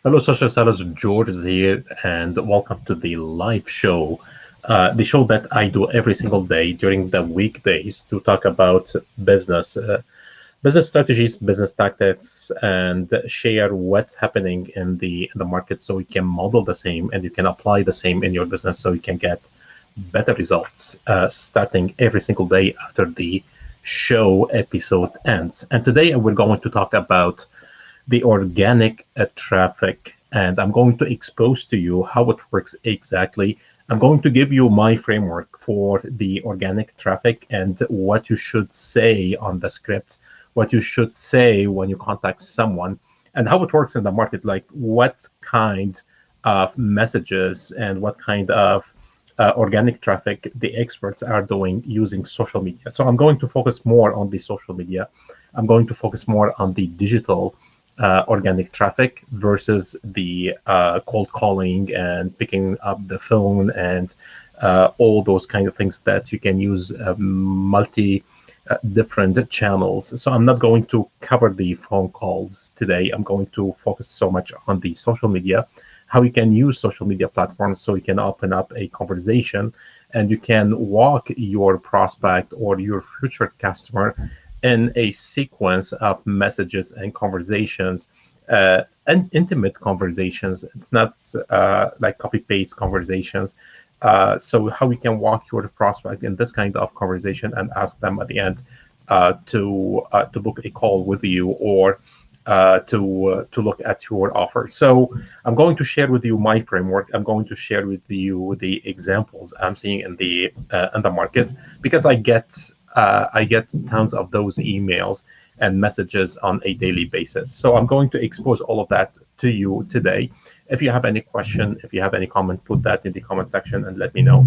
Hello, social sellers. George is here, and welcome to the live show. The show that I do every single day during the weekdays to talk about business strategies, business tactics, and share what's happening in the market, so you can model the same and you can apply the same in your business, so you can get better results starting every single day after the show episode ends. And today we're going to talk about the organic traffic, and I'm going to expose to you how it works exactly. I'm going to give you my framework for the organic traffic and what you should say on the script, what you should say when you contact someone, and how it works in the market, like what kind of messages and what kind of organic traffic the experts are doing using social media. So I'm going to focus more on the social media. I'm going to focus more on the digital organic traffic versus the cold calling and picking up the phone and all those kind of things that you can use multi different channels. So I'm not going to cover the phone calls today. I'm going to focus so much on the social media, how you can use social media platforms so you can open up a conversation and you can walk your prospect or your future customer in a sequence of messages and conversations, and intimate conversations. It's not like copy paste conversations. So how we can walk your prospect in this kind of conversation and ask them at the end to book a call with you or to look at your offer. So I'm going to share with you my framework. I'm going to share with you the examples I'm seeing in the market, because I get tons of those emails and messages on a daily basis. So I'm going to expose all of that to you today. If you have any question, if you have any comment, put that in the comment section and let me know.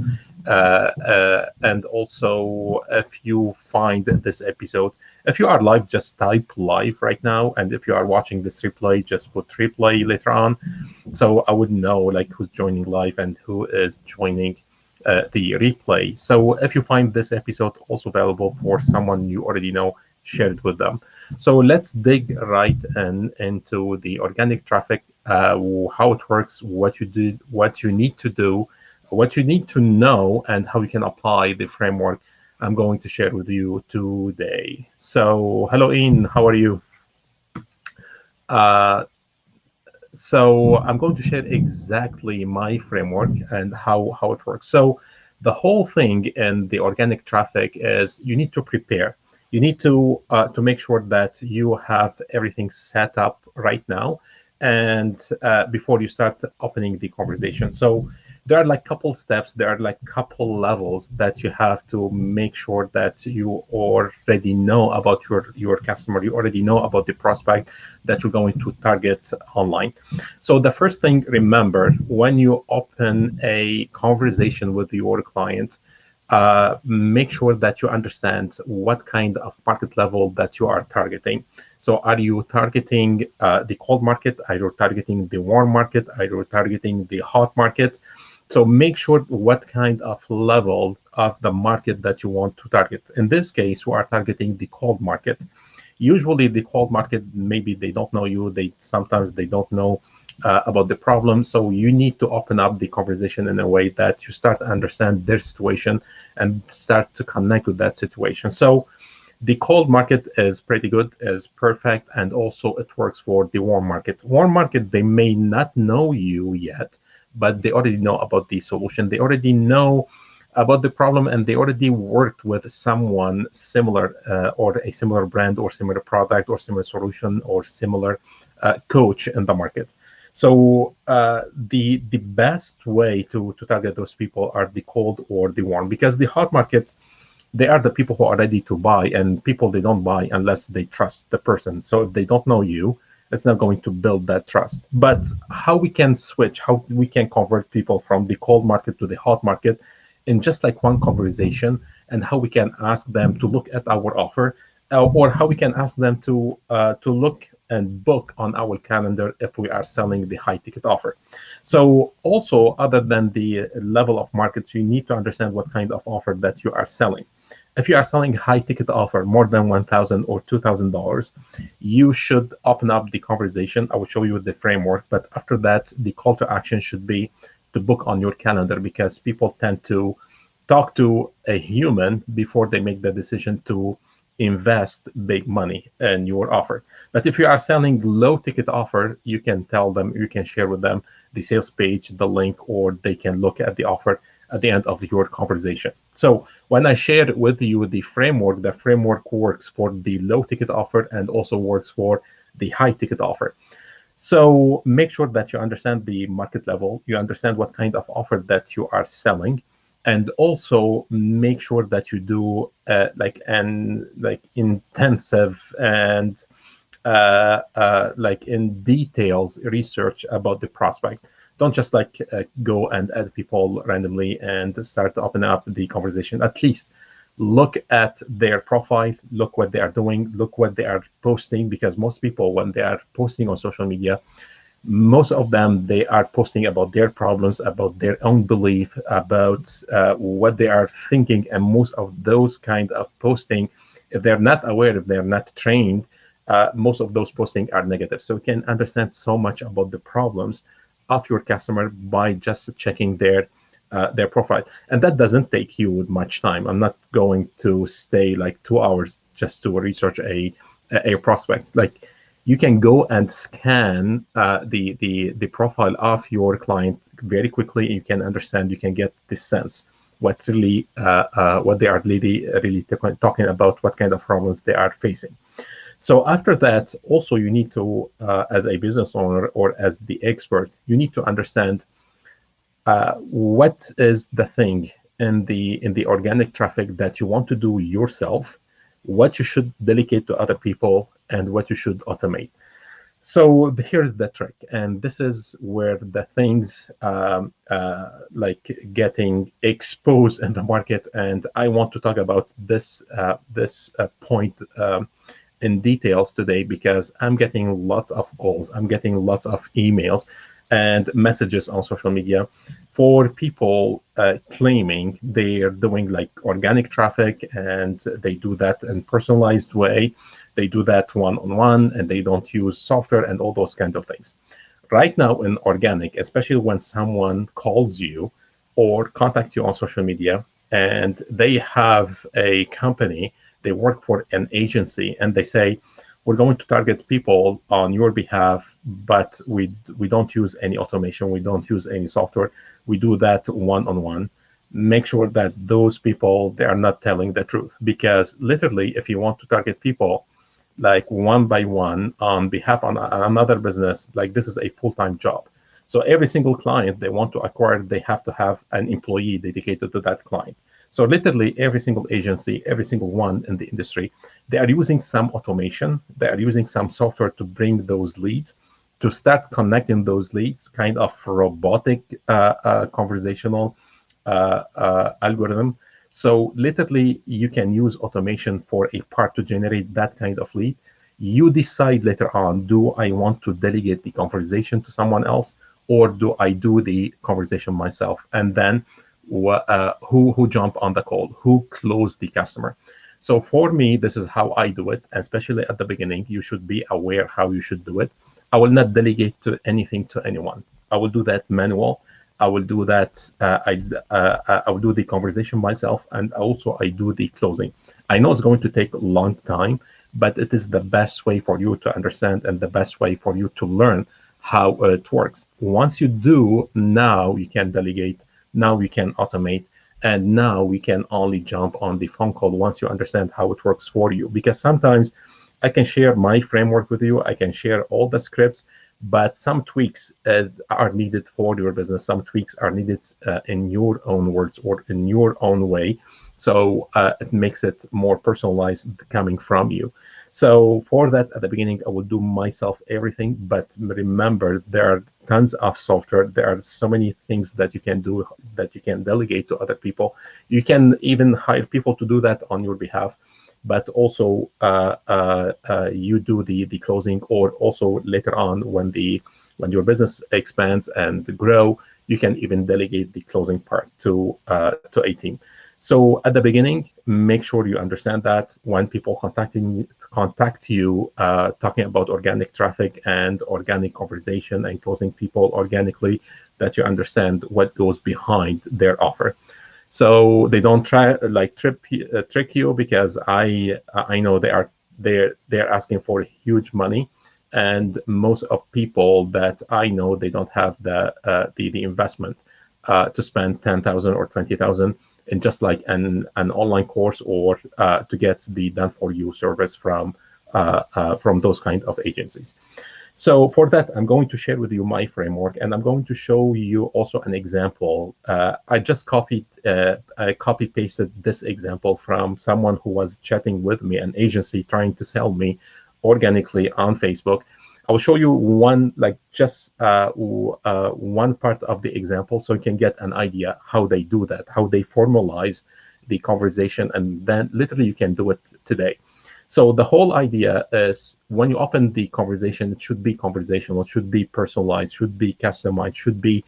And also, if you find this episode, if you are live, just type live right now. And if you are watching this replay, just put replay later on. So I would know like who's joining live and who is joining the replay. So if you find this episode also valuable for someone you already know, share it with them. So let's dig right into the organic traffic, how it works, what you do, what you need to do, what you need to know, and how you can apply the framework I'm going to share with you today. So hello, Ian, how are you? Uh, so I'm going to share exactly my framework and how it works. So the whole thing in the organic traffic is you need to prepare. You need to make sure that you have everything set up right now, and before you start opening the conversation. So there are like couple steps, there are like couple levels that you have to make sure that you already know about your customer, you already know about the prospect that you're going to target online. So the first thing, remember, when you open a conversation with your client, make sure that you understand what kind of market level that you are targeting. So are you targeting the cold market? Are you targeting the warm market? Are you targeting the hot market? So make sure what kind of level of the market that you want to target. In this case, we are targeting the cold market. Usually the cold market, maybe they don't know you, sometimes they don't know about the problem. So you need to open up the conversation in a way that you start to understand their situation and start to connect with that situation. So the cold market is pretty good, is perfect, and also it works for the warm market. Warm market, they may not know you yet, but they already know about the solution. They already know about the problem, and they already worked with someone similar, or a similar brand or similar product or similar solution or similar coach in the market. So the best way to target those people are the cold or the warm, because the hot market, they are the people who are ready to buy, and people, they don't buy unless they trust the person. So if they don't know you, it's not going to build that trust. But how we can switch, how we can convert people from the cold market to the hot market in just like one conversation, and how we can ask them to look at our offer, or how we can ask them to look and book on our calendar if we are selling the high ticket offer. So also, other than the level of markets, you need to understand what kind of offer that you are selling. If you are selling high ticket offer, more than $1,000 or $2,000, you should open up the conversation. I will show you the framework, but after that, the call to action should be to book on your calendar, because people tend to talk to a human before they make the decision to invest big money in your offer. But if you are selling low ticket offer, you can tell them, you can share with them the sales page, the link, or they can look at the offer at the end of your conversation. So when I shared with you the framework works for the low ticket offer and also works for the high ticket offer. So make sure that you understand the market level, you understand what kind of offer that you are selling, and also make sure that you do like intensive and like in details research about the prospect. Don't just go and add people randomly and start to open up the conversation. At least look at their profile, look what they are doing, look what they are posting, because most people, when they are posting on social media, most of them, they are posting about their problems, about their own belief, about what they are thinking. And most of those kind of posting, if they're not aware, if they're not trained, most of those posting are negative. So you can understand so much about the problems of your customer by just checking their profile. And that doesn't take you much time. I'm not going to stay like 2 hours just to research a prospect. Like, you can go and scan the profile of your client very quickly. You can understand, you can get the sense what really what they are really talking about, what kind of problems they are facing. So after that, also you need to, as a business owner or as the expert, you need to understand what is the thing in the organic traffic that you want to do yourself, what you should delegate to other people, and what you should automate. So here's the trick, and this is where the things like getting exposed in the market. And I want to talk about this point in details today, because I'm getting lots of calls, I'm getting lots of emails and messages on social media for people claiming they are doing like organic traffic, and they do that in personalized way. They do that one-on-one, and they don't use software and all those kind of things. Right now in organic, especially when someone calls you or contact you on social media, and they have a company, they work for an agency, and they say, we're going to target people on your behalf, but we don't use any automation, we don't use any software, we do that one-on-one. Make sure that those people, they are not telling the truth, because literally, if you want to target people like one by one on behalf on another business, like this is a full-time job. So every single client they want to acquire, they have to have an employee dedicated to that client. So literally every single agency, every single one in the industry, they are using some automation, they are using some software to bring those leads, to start connecting those leads, kind of robotic conversational algorithm. So literally you can use automation for a part to generate that kind of lead. You decide later on, do I want to delegate the conversation to someone else, or do I do the conversation myself? And then who jump on the call, who close the customer. So for me, this is how I do it, especially at the beginning. You should be aware how you should do it. I will not delegate to anything to anyone. I will do that manual. I will do that. I will do the conversation myself, and also I do the closing. I know it's going to take a long time, but it is the best way for you to understand and the best way for you to learn how it works. Once you do, now you can delegate. Now we can automate, and now we can only jump on the phone call once you understand how it works for you. Because sometimes I can share my framework with you, I can share all the scripts, but some tweaks are needed for your business. Some tweaks are needed in your own words or in your own way. So it makes it more personalized coming from you. So for that, at the beginning, I will do myself everything. But remember, there are tons of software. There are so many things that you can do, that you can delegate to other people. You can even hire people to do that on your behalf. But also you do the closing, or also later on when your business expands and grow, you can even delegate the closing part to a team. So at the beginning, make sure you understand that when people contact you talking about organic traffic and organic conversation and closing people organically, that you understand what goes behind their offer. So they don't try like trick you, because I know they're asking for huge money, and most of people that I know, they don't have the investment to spend 10,000 or 20,000 in just like an online course, or to get the done for you service from those kind of agencies. So for that, I'm going to share with you my framework, and I'm going to show you also an example. I just I copy pasted this example from someone who was chatting with me, an agency trying to sell me organically on Facebook. I will show you one, like just one part of the example, so you can get an idea how they do that, how they formalize the conversation, and then literally you can do it today. So the whole idea is, when you open the conversation, it should be conversational, it should be personalized, should be customized, should be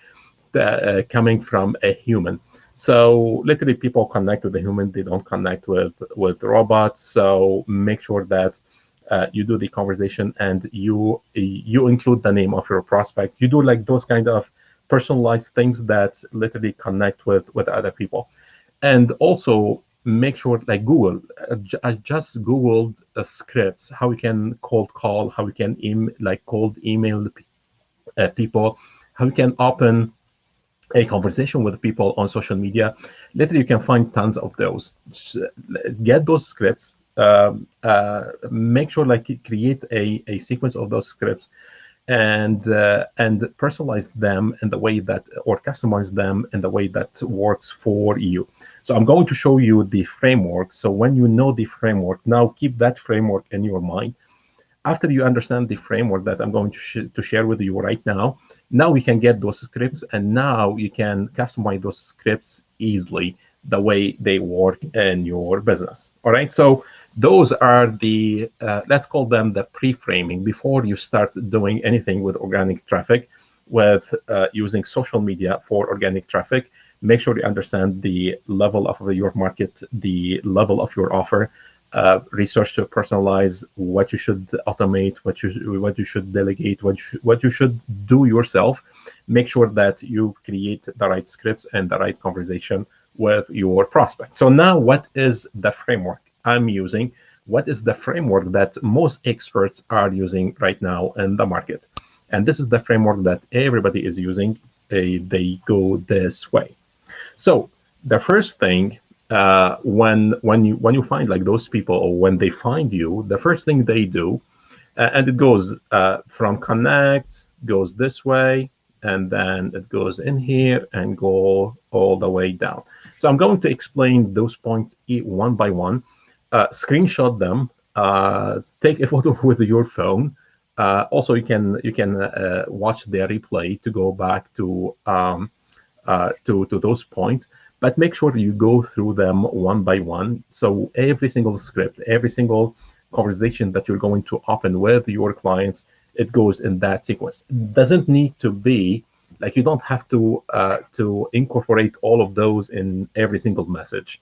coming from a human. So literally people connect with a human, they don't connect with robots. So make sure that you do the conversation, and you include the name of your prospect. You do like those kind of personalized things that literally connect with other people. And also make sure, like Google, I just Googled scripts, how you can cold call, how you can like cold email people, how you can open a conversation with people on social media. Literally, you can find tons of those. Just get those scripts. Make sure like create a sequence of those scripts, and personalize them in the way that, or customize them in the way that works for you. So I'm going to show you the framework. So when you know the framework, now keep that framework in your mind. After you understand the framework that I'm going to share with you right now, now we can get those scripts, and now you can customize those scripts easily the way they work in your business. All right. So those are the, let's call them the pre-framing before you start doing anything with organic traffic, with using social media for organic traffic. Make sure you understand the level of your market, the level of your offer, research to personalize what you should automate, what you should delegate, what you should do yourself. Make sure that you create the right scripts and the right conversation with your prospect. So now, what is the framework I'm using? What is the framework that most experts are using right now in the market? And this is the framework that everybody is using. They go this way. So the first thing, when you find like those people, or when they find you, the first thing they do, and it goes from connect, goes this way, and then it goes in here and go all the way down. So I'm going to explain those points one by one. Screenshot them. Take a photo with your phone. Also, you can watch the replay to go back to those points, but make sure you go through them one by one. So every single script, every single conversation that you're going to open with your clients, it goes in that sequence. It doesn't need to be like, you don't have to incorporate all of those in every single message.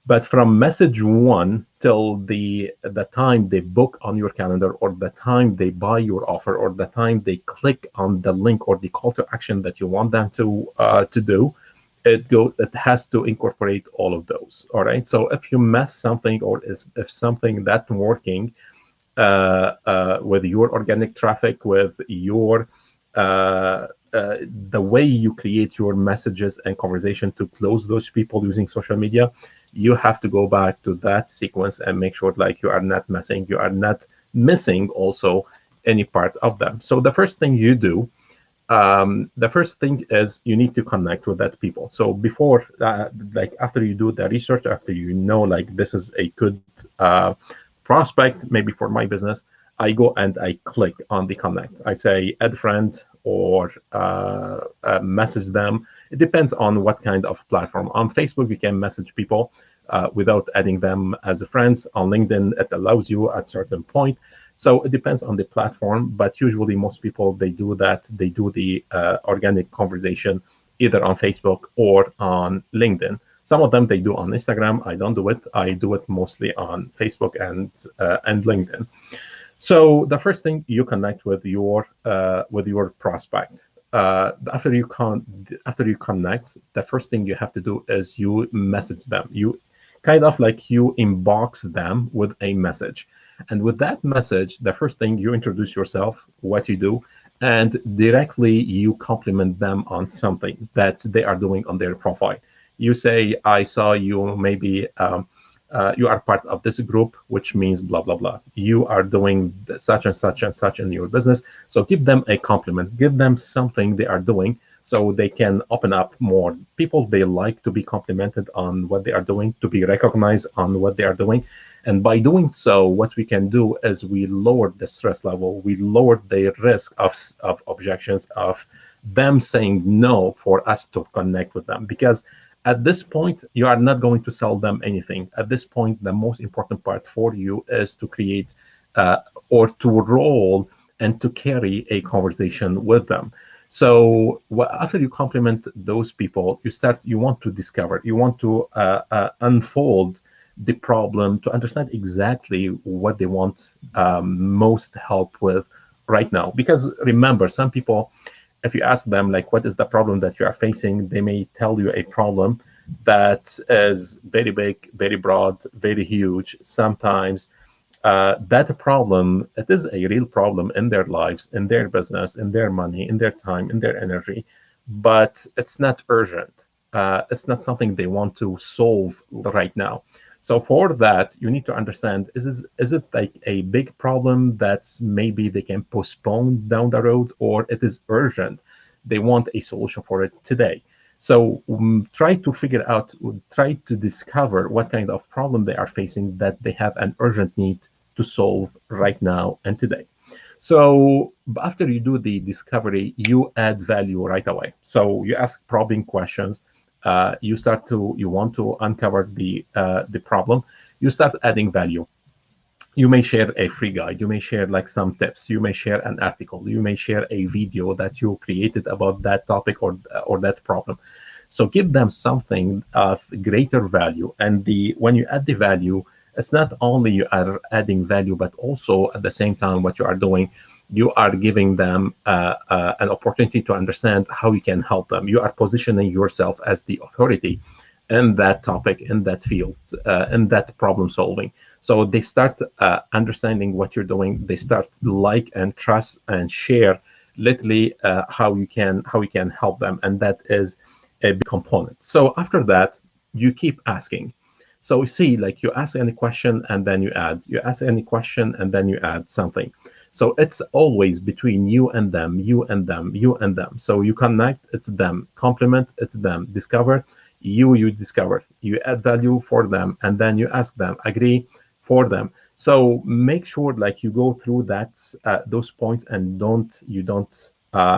But from message one till the time they book on your calendar, or the time they buy your offer, or the time they click on the link or the call to action that you want them to do, it has to incorporate all of those. All right. So if you mess something, or if something that's working with your organic traffic, with your the way you create your messages and conversation to close those people using social media, you have to go back to that sequence and make sure like you are not missing also any part of them. So the first thing you do, the first thing is you need to connect with that people. So before, like after you do the research, after you know like this is a good prospect, maybe for my business, I go and I click on the connect. I say add friend, or message them. It depends on what kind of platform. On Facebook, you can message people without adding them as friends. On LinkedIn, it allows you at certain point. So it depends on the platform, but usually most people, they do that. They do the organic conversation either on Facebook or on LinkedIn. Some of them they do on Instagram. I don't do it. I do it mostly on Facebook and LinkedIn. So the first thing, you connect with your prospect. After you connect, the first thing you have to do is you message them. You kind of like you inbox them with a message, and with that message, the first thing, you introduce yourself, what you do, and directly you compliment them on something that they are doing on their profile. You say, I saw you maybe you are part of this group, which means blah, blah, blah. You are doing such and such and such in your business. So give them a compliment, give them something they are doing so they can open up more. People, they like to be complimented on what they are doing, to be recognized on what they are doing. And by doing so, what we can do is we lower the stress level, we lower the risk of objections, of them saying no for us to connect with them. Because at this point, you are not going to sell them anything. At this point, the most important part for you is to create or to roll and to carry a conversation with them. So after you compliment those people, you want to discover, you want to unfold the problem, to understand exactly what they want most help with right now. Because remember, some people, if you ask them like, what is the problem that you are facing, they may tell you a problem that is very big, very broad, very huge. Sometimes that problem, it is a real problem in their lives, in their business, in their money, in their time, in their energy, but it's not urgent. It's not something they want to solve right now. So for that, you need to understand, is it like a big problem that maybe they can postpone down the road, or it is urgent? They want a solution for it today. So try to figure out, try to discover what kind of problem they are facing that they have an urgent need to solve right now and today. So after you do the discovery, you add value right away. So you ask probing questions. You want to uncover the problem. You start adding value. You may share a free guide, you may share like some tips, you may share an article, you may share a video that you created about that topic or that problem. So give them something of greater value. And when you add the value, it's not only you are adding value, but also at the same time, what you are doing, you are giving them an opportunity to understand how you can help them. You are positioning yourself as the authority in that topic, in that field, in that problem solving. So they start understanding what you're doing. They start like and trust and share literally how you can help them, and that is a big component. So after that, you keep asking. So you see, like you ask any question and then you add. You ask any question and then you add something. So it's always between you and them, you and them, you and them. So you connect, it's them. Compliment, it's them. Discover, you discover. You add value for them, and then you ask them, agree for them. So make sure like you go through those points and you don't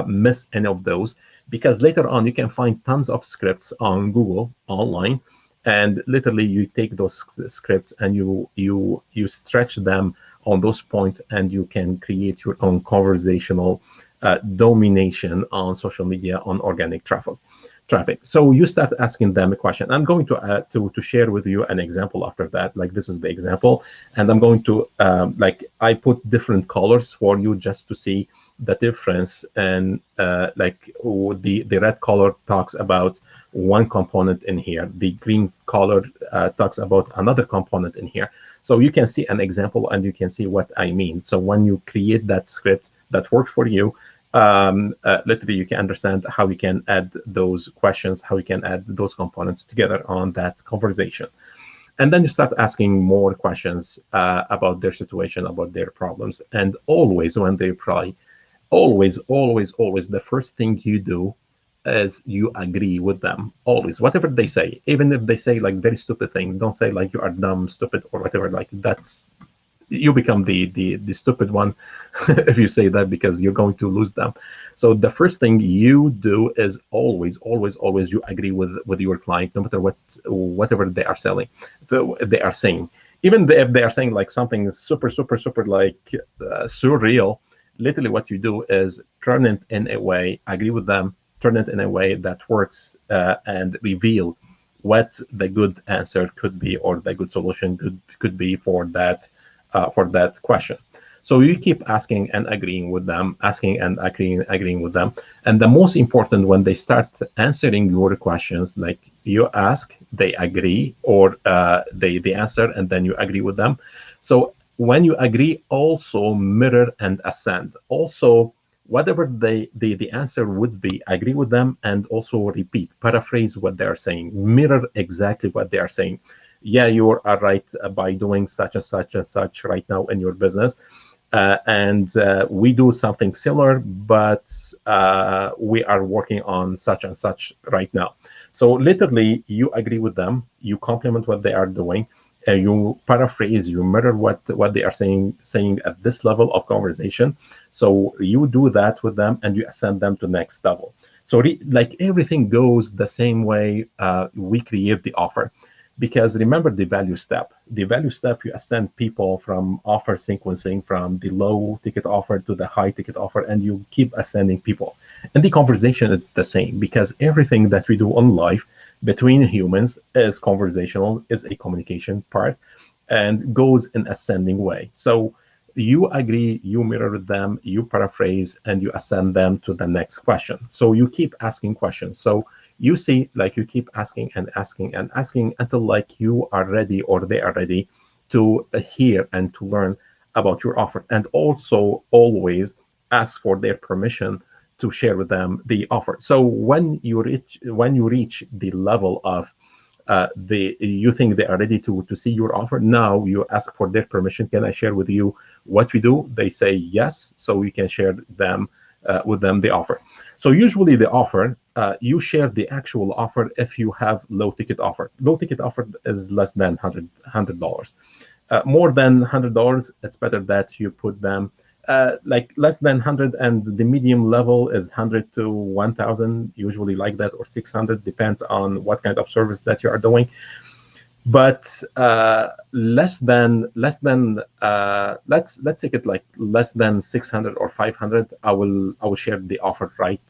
miss any of those, because later on you can find tons of scripts on Google online, and literally you take those scripts and you stretch them on those points, and you can create your own conversational domination on social media, on organic traffic. So you start asking them a question. I'm going to share with you an example after that. Like this is the example, and I'm going to I put different colors for you just to see the difference. And the red color talks about one component in here. The green color talks about another component in here. So you can see an example and you can see what I mean. So when you create that script that works for you, literally you can understand how you can add those questions, how you can add those components together on that conversation. And then you start asking more questions about their situation, about their problems. And always when they reply, always, the first thing you do is you agree with them. Always, whatever they say, even if they say like very stupid thing, don't say like you are dumb, stupid, or whatever. Like that's, you become the stupid one if you say that, because you're going to lose them. So the first thing you do is always you agree with your client, no matter whatever they are selling, they are saying. Even if they are saying like something super like surreal, literally what you do is turn it in a way, agree with them, turn it in a way that works, and reveal what the good answer could be, or the good solution could be for that question. So you keep asking and agreeing with them, asking and agreeing with them. And the most important, when they start answering your questions, like you ask, they agree, or they answer, and then you agree with them. So when you agree, also mirror and assent. Also, whatever the answer would be, agree with them, and also repeat, paraphrase what they're saying, mirror exactly what they are saying. Yeah, you are right by doing such and such and such right now in your business. And we do something similar, but we are working on such and such right now. So literally, you agree with them, you compliment what they are doing, you paraphrase, you mirror what they are saying at this level of conversation. So you do that with them, and you ascend them to next level. So like everything goes the same way we create the offer. Because remember the value step. The value step, you ascend people from offer sequencing, from the low ticket offer to the high ticket offer, and you keep ascending people. And the conversation is the same, because everything that we do in life between humans is conversational, is a communication part, and goes in ascending way. So you agree, you mirror them, you paraphrase, and you ascend them to the next question. So you keep asking questions. So you see, like, you keep asking and asking and asking until like you are ready, or they are ready to hear and to learn about your offer. And also always ask for their permission to share with them the offer. So when you reach the level of you think they are ready to see your offer, now you ask for their permission. Can I share with you what we do? They say yes, so we can share them with them the offer. So usually the offer, you share the actual offer if you have low ticket offer. Low ticket offer is less than $100. More than $100, it's better that you put them like less than 100, and the medium level is 100 to 1,000, usually like that, or 600, depends on what kind of service that you are doing. But let's take it like less than 600 or 500. I will share the offer right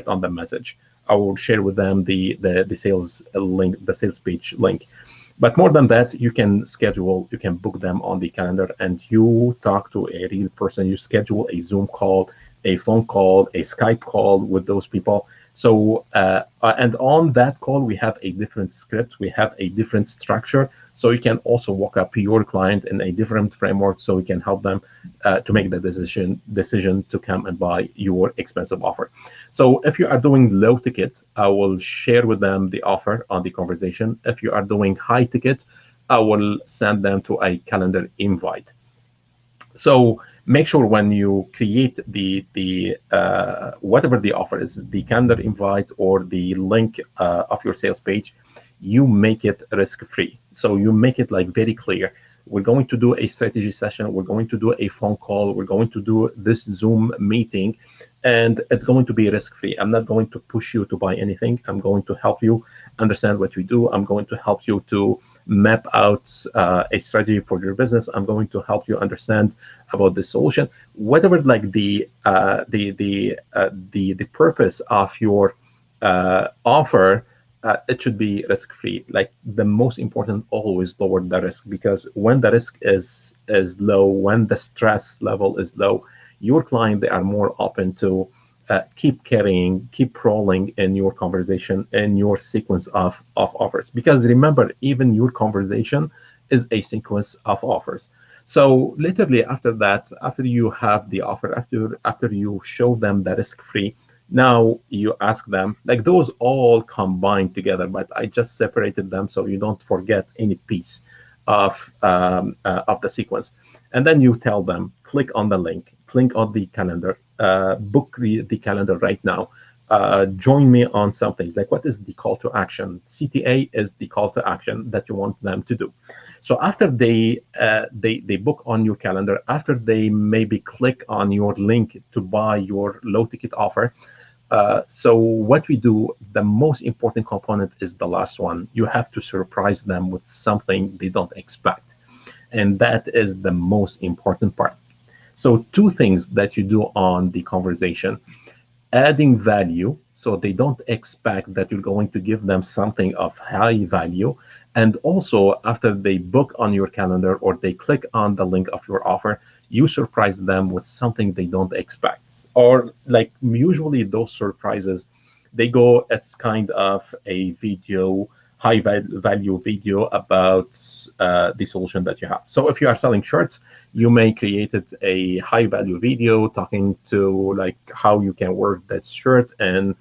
on the message. I will share with them the sales link, the sales page link. But more than that, you can schedule, you can book them on the calendar, and you talk to a real person. You schedule a Zoom call, a phone call, a Skype call with those people. So, and on that call, we have a different script, we have a different structure. So you can also walk up your client in a different framework, so we can help them to make the decision to come and buy your expensive offer. So if you are doing low ticket, I will share with them the offer on the conversation. If you are doing high ticket, I will send them to a calendar invite. So make sure when you create the whatever the offer is, the calendar invite or the link of your sales page, you make it risk-free. So you make it like very clear. We're going to do a strategy session. We're going to do a phone call. We're going to do this Zoom meeting, and it's going to be risk-free. I'm not going to push you to buy anything. I'm going to help you understand what we do. I'm going to help you to map out a strategy for your business. I'm going to help you understand about the solution, whatever like the purpose of your offer. It should be risk-free. Like the most important, always lower the risk, because when the risk is low, when the stress level is low, your client, they are more open to keep carrying, keep rolling in your conversation, in your sequence of offers. Because remember, even your conversation is a sequence of offers. So literally after that, after you have the offer, after you show them the risk-free, now you ask them, like those all combined together, but I just separated them so you don't forget any piece of the sequence. And then you tell them, click on the link, click on the calendar, book the calendar right now. Join me on something. Like, what is the call to action? CTA is the call to action that you want them to do. So after they book on your calendar, after they maybe click on your link to buy your low ticket offer, so what we do, the most important component is the last one. You have to surprise them with something they don't expect. And that is the most important part. So two things that you do on the conversation. adding value, so they don't expect that you're going to give them something of high value. And also, after they book on your calendar or they click on the link of your offer, you surprise them with something they don't expect. Or like usually those surprises, they go, it's kind of a video, value video about the solution that you have. So if you are selling shirts, you may create it a high value video talking to like how you can work that shirt and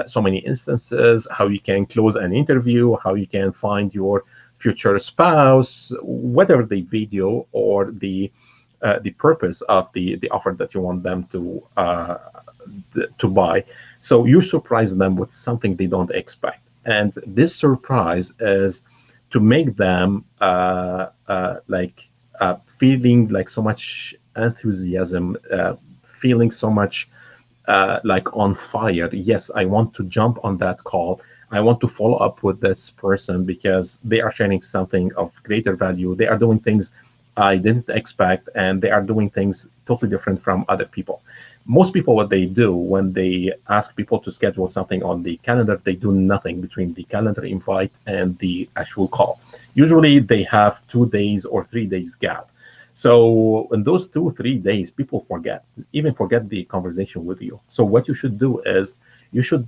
so many instances, how you can close an interview, how you can find your future spouse, whatever the video or the purpose of the offer that you want them to buy. So you surprise them with something they don't expect. And this surprise is to make them feeling like so much enthusiasm, feeling so much like on fire. Yes, I want to jump on that call. I want to follow up with this person because they are sharing something of greater value. They are doing things I didn't expect, and they are doing things totally different from other people. Most people, what they do when they ask people to schedule something on the calendar, they do nothing between the calendar invite and the actual call. Usually they have 2 days or 3 days gap. So in those 2 3 days, people even forget the conversation with you. So what you should do is you should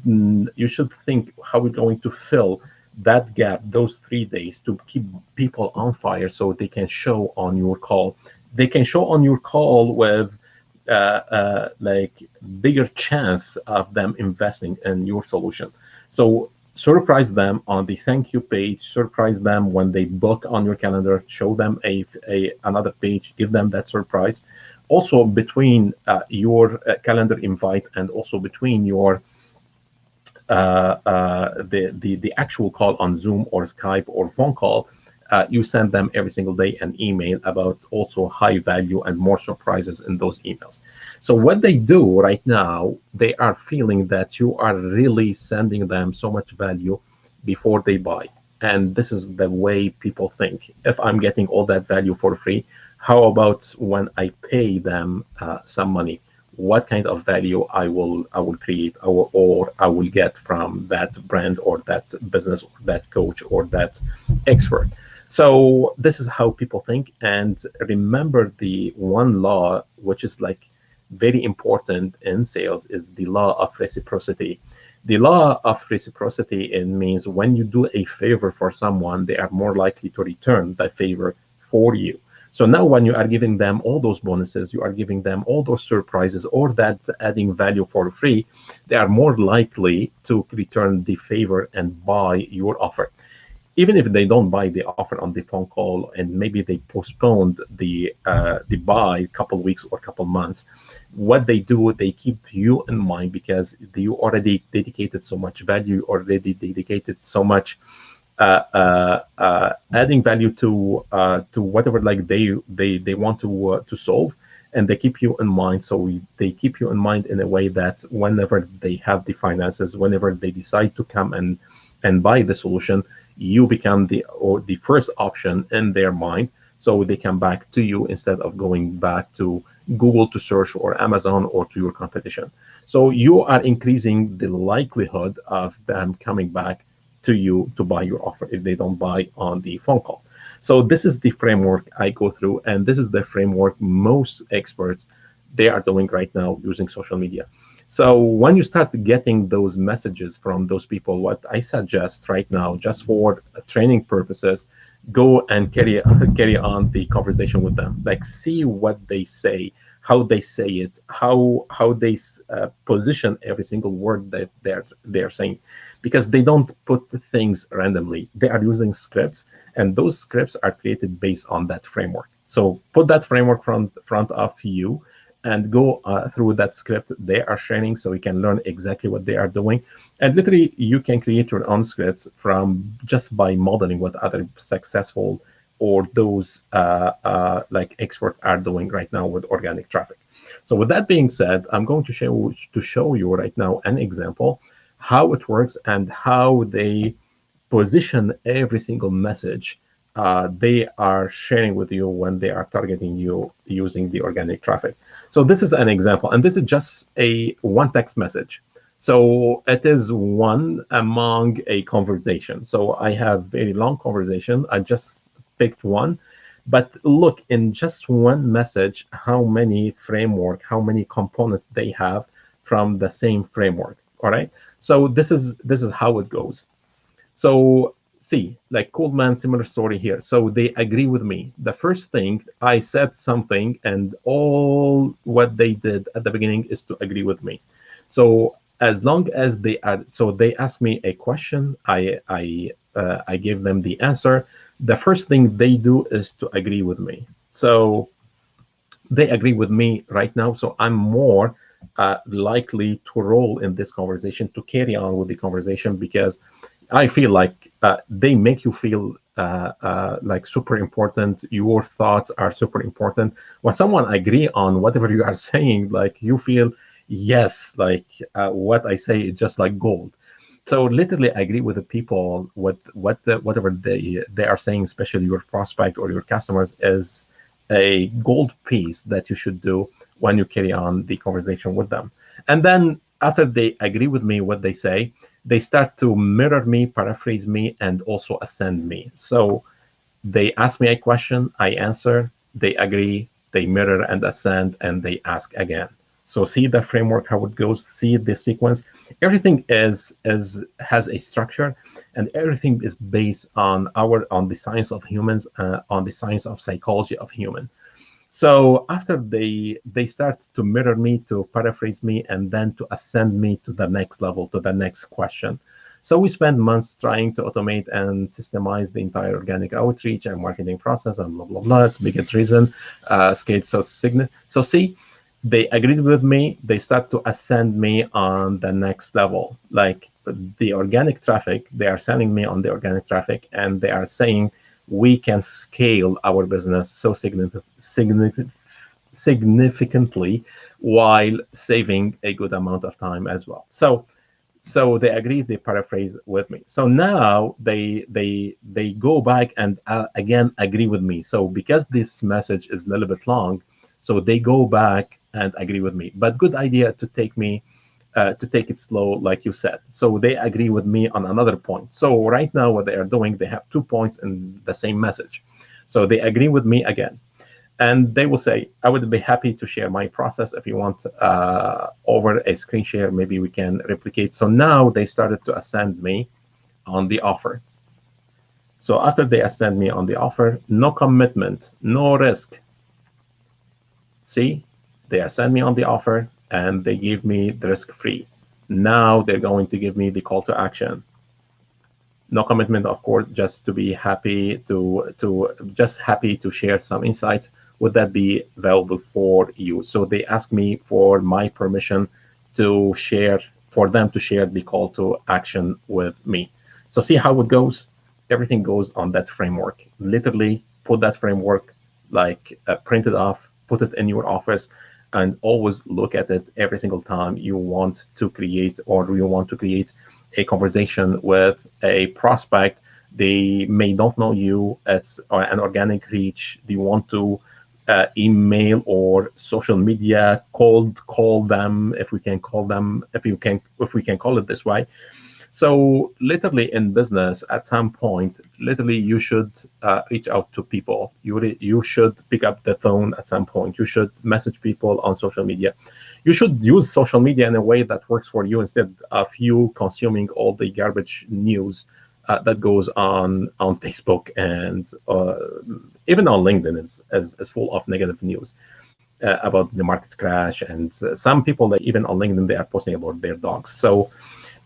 think how we're going to fill that gap, those 3 days, to keep people on fire so they can show on your call. They can show on your call with like bigger chance of them investing in your solution. So surprise them on the thank you page, surprise them when they book on your calendar, show them another page, give them that surprise. Also between your calendar invite and also between your the actual call on Zoom or Skype or phone call, you send them every single day an email about also high value and more surprises in those emails. So what they do right now, they are feeling that you are really sending them so much value before they buy. And this is the way people think. If I'm getting all that value for free, how about when I pay them some money? What kind of value I will create or I will get from that brand or that business or that coach or that expert. So this is how people think. And remember, the one law which is like very important in sales is the law of reciprocity. The law of reciprocity, it means when you do a favor for someone, they are more likely to return that favor for you. So now when you are giving them all those bonuses, you are giving them all those surprises or that adding value for free, they are more likely to return the favor and buy your offer. Even if they don't buy the offer on the phone call and maybe they postponed the buy a couple weeks or a couple months, what they do, they keep you in mind because you already dedicated so much value, already dedicated so much adding value to whatever like they want to solve, and they keep you in mind. So they keep you in mind in a way that whenever they have the finances, whenever they decide to come and buy the solution, you become the first option in their mind. So they come back to you instead of going back to Google to search or Amazon or to your competition. So you are increasing the likelihood of them coming back to you to buy your offer if they don't buy on the phone call. So this is the framework I go through, and this is the framework most experts they are doing right now using social media. So when you start getting those messages from those people, what I suggest right now, just for training purposes, go and carry on the conversation with them. Like, see what they say, how they say it, how they position every single word that they're saying, because they don't put the things randomly. They are using scripts, and those scripts are created based on that framework. So put that framework front of you and go through that script they are sharing so you can learn exactly what they are doing. And literally, you can create your own scripts from just by modeling what other successful or those like experts are doing right now with organic traffic. So with that being said, I'm going to show you right now an example how it works and how they position every single message they are sharing with you when they are targeting you using the organic traffic. So this is an example, and this is just a one text message. So it is one among a conversation. So I have very long conversation. I just picked one, but look in just one message, how many framework, how many components they have from the same framework. All right. So this is how it goes. So see, like cool man, similar story here. So they agree with me. The first thing I said something, and all what they did at the beginning is to agree with me. So as long as they are, so they ask me a question, I give them the answer. The first thing they do is to agree with me. So they agree with me right now. So I'm more likely to roll in this conversation, to carry on with the conversation, because I feel like they make you feel like super important. Your thoughts are super important. When someone agree on whatever you are saying, like you feel, yes, like what I say is just like gold. So literally, I agree with the people. Whatever they are saying, especially your prospect or your customers, is a gold piece that you should do when you carry on the conversation with them. And then after they agree with me what they say, they start to mirror me, paraphrase me, and also ascend me. So they ask me a question, I answer, they agree, they mirror and ascend, and they ask again. So see the framework, how it goes, see the sequence. Everything is has a structure, and everything is based on the science of humans, on the science of psychology of human. So after they start to mirror me, to paraphrase me, and then to ascend me to the next level, to the next question. So we spend months trying to automate and systemize the entire organic outreach and marketing process and blah blah blah. It's biggest reason, scale so significant. So see, they agreed with me. They start to ascend me on the next level. Like the organic traffic, they are sending me on the organic traffic, and they are saying we can scale our business so significantly while saving a good amount of time as well. So they agree, they paraphrase with me. So now they go back and again agree with me. So because this message is a little bit long, so they go back and agree with me. But good idea to take it slow, like you said. So they agree with me on another point. So right now, what they are doing, they have 2 points in the same message. So they agree with me again. And they will say, I would be happy to share my process if you want over a screen share. Maybe we can replicate. So now they started to ascend me on the offer. So after they ascend me on the offer, no commitment, no risk. See, they ascend me on the offer and they give me the risk free. Now they're going to give me the call to action. No commitment, of course, just to be happy to share some insights. Would that be valuable for you? So they ask me for my permission to share, for them to share the call to action with me. So see how it goes. Everything goes on that framework. Literally put that framework, like print it off, put it in your office, and always look at it every single time you want to create, or you want to create a conversation with a prospect. They may not know you. It's an organic reach. Do you want to email or social media call them, if we can call them, if we can call it this way? So literally in business, at some point, literally you should reach out to people. You should pick up the phone at some point. You should message people on social media. You should use social media in a way that works for you, instead of you consuming all the garbage news that goes on Facebook, and even on LinkedIn is full of negative news about the market crash. And some people, that even on LinkedIn, they are posting about their dogs. So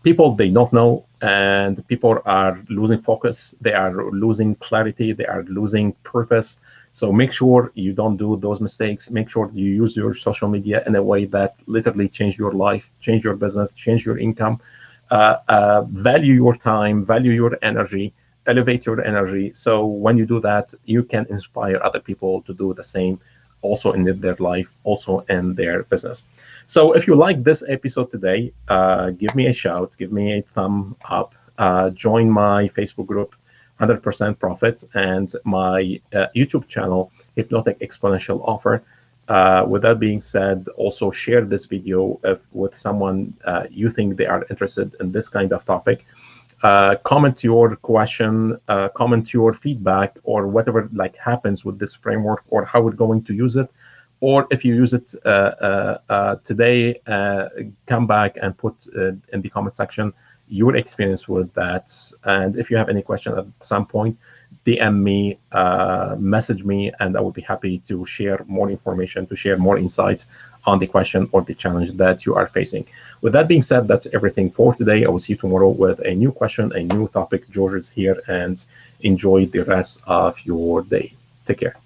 people, they don't know, and people are losing focus, they are losing clarity, they are losing purpose. So make sure you don't do those mistakes. Make sure you use your social media in a way that literally change your life, change your business, change your income. Value your time, value your energy, elevate your energy. So when you do that, you can inspire other people to do the same, also in their life, also in their business. So if you like this episode today, give me a shout, give me a thumb up, join my Facebook group 100% profit, and my YouTube channel, Hypnotic Exponential Offer. With that being said, also share this video with someone you think they are interested in this kind of topic. Comment your question, comment your feedback, or whatever like happens with this framework, or how we're going to use it. Or if you use it today, come back and put in the comment section your experience with that. And if you have any question at some point, DM me, message me, and I will be happy to share more information, to share more insights on the question or the challenge that you are facing. With that being said, that's everything for today. I will see you tomorrow with a new question, a new topic. George is here, and enjoy the rest of your day. Take care.